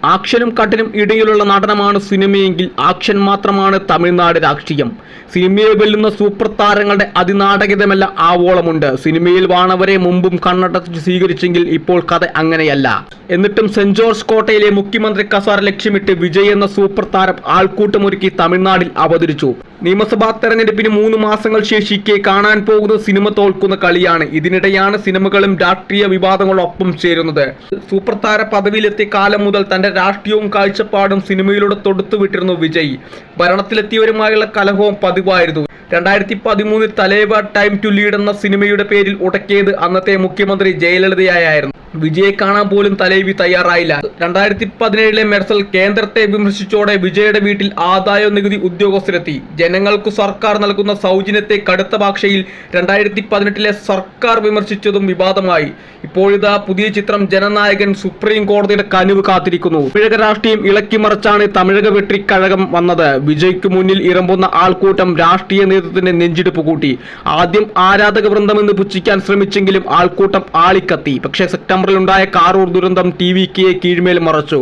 ആക്ഷനും കട്ടിനും ഇടയിലുള്ള നടനമാണ് സിനിമയെങ്കിൽ ആക്ഷൻ മാത്രമാണ് തമിഴ്നാട് രാഷ്ട്രീയം. സിനിമയെ വെല്ലുന്ന സൂപ്പർ താരങ്ങളുടെ അതിനാടകീയതമല്ല ആവോളമുണ്ട്. സിനിമയിൽ വാണവരെ മുമ്പും കണ്ണടച്ച് സ്വീകരിച്ചെങ്കിൽ ഇപ്പോൾ കഥ അങ്ങനെയല്ല. എന്നിട്ടും സെന്റ് ജോർജ് കോട്ടയിലെ മുഖ്യമന്ത്രി കസാര ലക്ഷ്യമിട്ട് വിജയ് എന്ന സൂപ്പർ താരം ആൾക്കൂട്ടമൊരുക്കി തമിഴ്നാട്ടിൽ അവതരിച്ചു. നിയമസഭാ തെരഞ്ഞെടുപ്പിന് 3 മാസങ്ങൾ ശേഷിക്കെ കാണാൻ പോകുന്ന സിനിമ തോൽക്കുന്ന കളിയാണ്. ഇതിനിടെയാണ് സിനിമകളും രാഷ്ട്രീയ വിവാദങ്ങളൊപ്പം ചേരുന്നത്. സൂപ്പർ താര പദവിയിലെത്തിയ കാലം മുതൽ തന്റെ രാഷ്ട്രീയവും കാഴ്ചപ്പാടും സിനിമയിലൂടെ തൊടുത്തുവിട്ടിരുന്നു വിജയ്. ഭരണത്തിലെത്തിയവരുമായുള്ള കലഹവും പതിവായിരുന്നു. 2013 തലേവ ടൈം ടു ലീഡ് എന്ന സിനിമയുടെ പേരിൽ ഉടക്കിയത് അന്നത്തെ മുഖ്യമന്ത്രി ജയലളിതയായിരുന്നു. വിജയെ കാണാൻ പോലും തലേവി തയ്യാറായില്ല. 2017 മെർസൽ കേന്ദ്രത്തെ വിമർശിച്ചോടെ വിജയുടെ വീട്ടിൽ ആദായ നികുതി ഉദ്യോഗസ്ഥരെത്തി. ജനങ്ങൾക്കു സർക്കാർ നൽകുന്ന സൗജന്യത്തെ കടുത്ത ഭാഷയിൽ 2018 സർക്കാർ വിമർശിച്ചതും വിവാദമായി. ഇപ്പോഴിതാ പുതിയ ചിത്രം ജനനായകൻ സുപ്രീം കോടതിയുടെ കനിവ് കാത്തിരിക്കുന്നു. തമിഴക രാഷ്ട്രീയം ഇളക്കിമറിച്ചാണ് തമിഴക വെട്രിക്കഴകം വന്നത്. വിജയ്ക്ക് മുന്നിൽ ഇറമ്പുന്ന ആൾക്കൂട്ടം രാഷ്ട്രീയ നേതൃത്വത്തിന്റെ നെഞ്ചിടിപ്പ് കൂട്ടി. ആദ്യം ആരാധക വൃന്ദമെന്ന് പുച്ഛിക്കാൻ ശ്രമിച്ചെങ്കിലും ആൾക്കൂട്ടം ആളിക്കത്തി. പക്ഷേ സെപ്റ്റംബറിലുണ്ടായ കാറൂർ ദുരന്തം TVKയെ കീഴ്മേൽ മറച്ചു.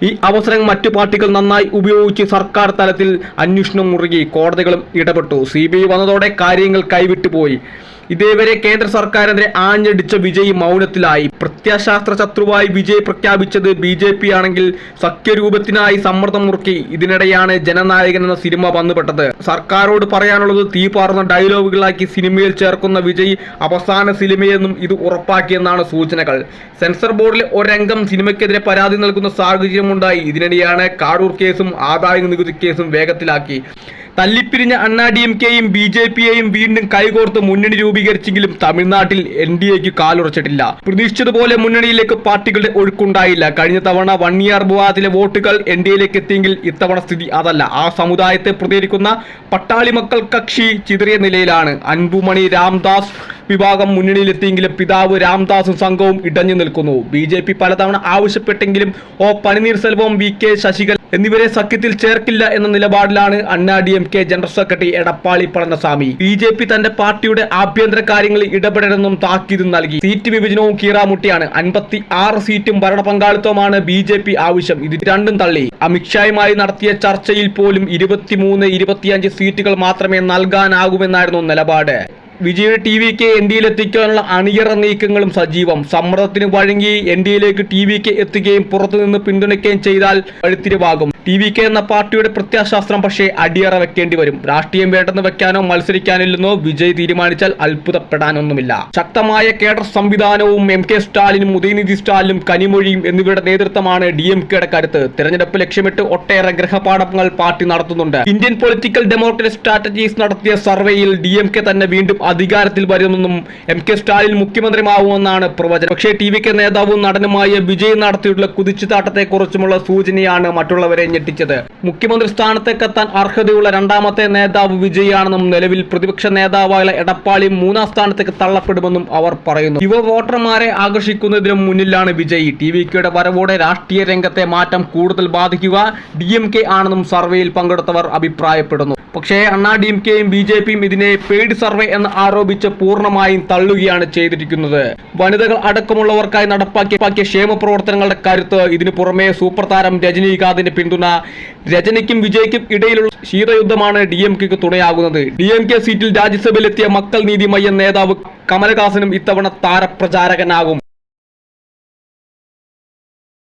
ഈ അവസരം മറ്റു പാർട്ടികൾ നന്നായി ഉപയോഗിച്ച് സർക്കാർ തലത്തിൽ അന്വേഷണം മുറുകി. കോടതികളും ഇടപെട്ടു. CBI വന്നതോടെ കാര്യങ്ങൾ കൈവിട്ടുപോയി. ഇതേവരെ കേന്ദ്ര സർക്കാരിനെതിരെ ആഞ്ഞടിച്ച വിജയ് മൗനത്തിലായി. പ്രത്യയശാസ്ത്ര ശത്രുവായി വിജയ് പ്രഖ്യാപിച്ചത് BJP ആണെങ്കിൽ സഖ്യരൂപത്തിനായി സമ്മർദ്ദം മുറുക്കി. ഇതിനിടെയാണ് ജനനായകൻ എന്ന സിനിമ വന്നുപെട്ടത്. സർക്കാരോട് പറയാനുള്ളത് തീപാർന്ന ഡയലോഗുകളാക്കി സിനിമയിൽ ചേർക്കുന്ന വിജയ് അവസാന സിനിമയെന്നും ഇത് ഉറപ്പാക്കിയെന്നാണ് സൂചനകൾ. സെൻസർ ബോർഡിലെ ഒരംഗം സിനിമയ്ക്കെതിരെ പരാതി നൽകുന്ന സാഹചര്യമുണ്ടായി. ഇതിനിടെയാണ് കാടൂർ കേസും ആദായ നികുതി കേസും വേഗത്തിലാക്കി. തല്ലിപ്പിരിഞ്ഞ DMKയും BJPയെയും വീണ്ടും കൈകോർത്ത് മുന്നണി രൂപീകരിച്ചെങ്കിലും തമിഴ്നാട്ടിൽ NDAക്ക് കാലുറച്ചിട്ടില്ല. പ്രതീക്ഷിച്ചതുപോലെ മുന്നണിയിലേക്ക് പാർട്ടികളുടെ ഒഴുക്കുണ്ടായില്ല. കഴിഞ്ഞ തവണ വണ്ണിയാർ വിവാദത്തിലെ വോട്ടുകൾ NDAയിലേക്ക് എത്തിയെങ്കിൽ ഇത്തവണ സ്ഥിതി അതല്ല. ആ സമുദായത്തെ പ്രതികരിക്കുന്ന പട്ടാളി മക്കൾ കക്ഷി ചിതറിയ നിലയിലാണ്. അൻപുമണി രാംദാസ് വിഭാഗം മുന്നണിയിലെത്തിയെങ്കിലും പിതാവ് രാംദാസും സംഘവും ഇടഞ്ഞു നിൽക്കുന്നു. BJP പലതവണ ആവശ്യപ്പെട്ടെങ്കിലും പനീർസെൽവം VK ശശികല എന്നിവരെ സഖ്യത്തിൽ ചേർക്കില്ല എന്ന നിലപാടിലാണ് DMK general secretary Edappadi Palaniswami. BJP തന്റെ പാർട്ടിയുടെ ആഭ്യന്തര കാര്യങ്ങളിൽ ഇടപെടണമെന്നും താക്കീത് നൽകി. സീറ്റ് വിഭജനവും കീറാമുട്ടിയാണ്. 56 സീറ്റും ഭരണ പങ്കാളിത്തവുമാണ് BJP ആവശ്യം. ഇത് രണ്ടും തള്ളി. അമിത്ഷായുമായി നടത്തിയ ചർച്ചയിൽ പോലും 23-25 സീറ്റുകൾ മാത്രമേ നൽകാനാകുമെന്നായിരുന്നു നിലപാട്. വിജയുടെ TVK NDAയിലെത്തിക്കാനുള്ള അണിയറ നീക്കങ്ങളും സജീവം. സമ്മർദ്ദത്തിന് വഴങ്ങി NDAയിലേക്ക് TVK എത്തുകയും പുറത്തുനിന്ന് പിന്തുണയ്ക്കുകയും ചെയ്താൽ വഴിത്തിരിവാകും. TVK എന്ന പാർട്ടിയുടെ പ്രത്യയശാസ്ത്രം പക്ഷേ അടിയറ വെക്കേണ്ടി വരും. രാഷ്ട്രീയം വേണ്ടെന്ന് വെക്കാനോ മത്സരിക്കാനില്ലെന്നോ വിജയ് തീരുമാനിച്ചാൽ അത്ഭുതപ്പെടാനൊന്നുമില്ല. ശക്തമായ കേഡർ സംവിധാനവും MK സ്റ്റാലിനും ഉദയനിധി സ്റ്റാലിനും കനിമൊഴിയും എന്നിവരുടെ നേതൃത്വമാണ് DMKയുടെ കരുത്ത്. തെരഞ്ഞെടുപ്പ് ലക്ഷ്യമിട്ട് ഒട്ടേറെ ഗ്രഹപാഠങ്ങൾ പാർട്ടി നടത്തുന്നുണ്ട്. ഇന്ത്യൻ പൊളിറ്റിക്കൽ ഡെമോക്രസി സ്ട്രാറ്റജീസ് നടത്തിയ സർവേയിൽ DMK തന്നെ വീണ്ടും അധികാരത്തിൽ വരുമെന്നും MK സ്റ്റാലിൻ മുഖ്യമന്ത്രിയാവുമെന്നാണ് പ്രവചനം. പക്ഷേ TVK നേതാവും നടനുമായ വിജയ് നടത്തിയിട്ടുള്ള കുതിച്ചുചാട്ടത്തെക്കുറിച്ചുമുള്ള സൂചനയാണ് മറ്റുള്ളവരെ ഞെട്ടിച്ചത്. മുഖ്യമന്ത്രി സ്ഥാനത്തേക്കെത്താൻ അർഹതയുള്ള രണ്ടാമത്തെ നേതാവ് വിജയ് ആണെന്നും നിലവിൽ പ്രതിപക്ഷ നേതാവായ എടപ്പാളി 3ാം സ്ഥാനത്തേക്ക് തള്ളപ്പെടുമെന്നും അവർ പറയുന്നു. യുവ വോട്ടർമാരെ ആകർഷിക്കുന്നതിനും മുന്നിലാണ് വിജയ്. TVKയുടെ വരവോടെ രാഷ്ട്രീയ രംഗത്തെ മാറ്റം കൂടുതൽ ബാധിക്കുക DMK ആണെന്നും സർവേയിൽ പങ്കെടുത്തവർ അഭിപ്രായപ്പെടുന്നു. പക്ഷേ DMKയും BJPയും ഇതിനെ പെയ്ഡ് സർവേ എന്ന് ആരോപിച്ച് പൂർണ്ണമായും തള്ളുകയാണ് ചെയ്തിരിക്കുന്നത്. വനിതകൾ അടക്കമുള്ളവർക്കായി നടപ്പാക്കിയ ക്ഷേമ പ്രവർത്തനങ്ങളുടെ കരുത്ത്, ഇതിനു പുറമെ സൂപ്പർ താരം രജനീകാന്തിന്റെ പിന്തുണ, രജനിക്കും വിജയ്ക്കും ഇടയിലുള്ള ശീതയുദ്ധമാണ് DMKക്ക് തുണയാകുന്നത്. DMK സീറ്റിൽ രാജ്യസഭയിലെത്തിയ മക്കൾ നീതി മയ്യം നേതാവ് കമലഹാസനും ഇത്തവണ താരപ്രചാരകനാകും.